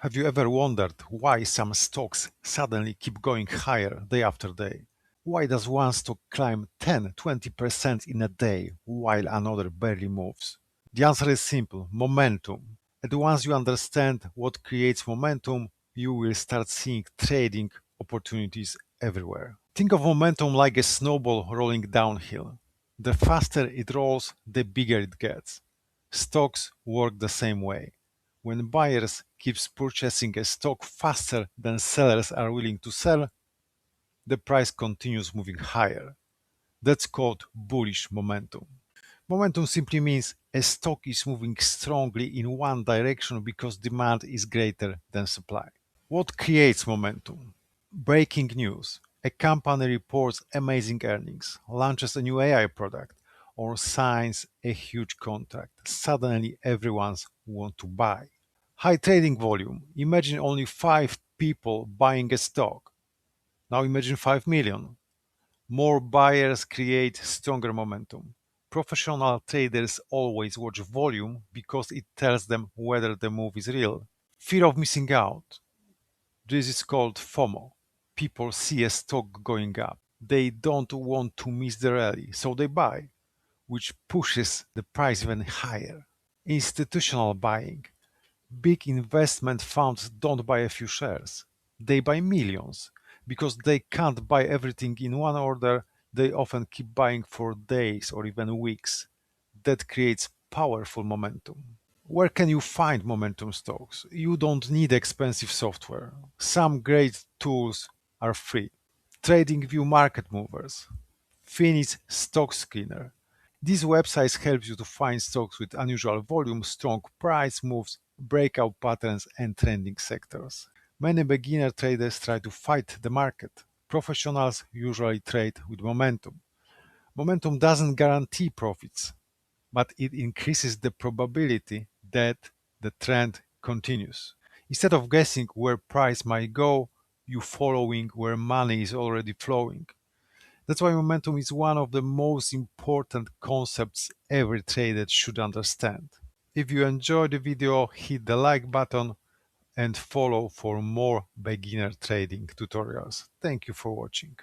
Have you ever wondered why some stocks suddenly keep going higher day after day? Why does one stock climb 10-20% in a day while another barely moves? The answer is simple: momentum. And once you understand what creates momentum, you will start seeing trading opportunities everywhere. Think of momentum like a snowball rolling downhill. The faster it rolls, the bigger it gets. Stocks work the same way. When buyers keeps purchasing a stock faster than sellers are willing to sell, the price continues moving higher. That's called bullish momentum. Momentum simply means a stock is moving strongly in one direction because demand is greater than supply. What creates momentum? Breaking news. A company reports amazing earnings, launches a new AI product, or signs a huge contract. Suddenly everyone wants to buy. High trading volume. Imagine only 5 people buying a stock. Now imagine 5 million. More buyers create stronger momentum. Professional traders always watch volume because it tells them whether the move is real. Fear of missing out. This is called FOMO. People see a stock going up. They don't want to miss the rally, so they buy, which pushes the price even higher. Institutional buying. Big investment funds don't buy a few shares. They buy millions. Because they can't buy everything in one order, they often keep buying for days or even weeks. That creates powerful momentum. Where can you find momentum stocks? You don't need expensive software. Some great tools are free. TradingView Market Movers, Finis Stock Screener. These websites help you to find stocks with unusual volume, strong price moves, breakout patterns, and trending sectors. Many beginner traders try to fight the market. Professionals usually trade with momentum. Momentum doesn't guarantee profits, but it increases the probability that the trend continues. Instead of guessing where price might go, you following where money is already flowing. That's why momentum is one of the most important concepts every trader should understand. If you enjoyed the video, hit the like button and follow for more beginner trading tutorials. Thank you for watching.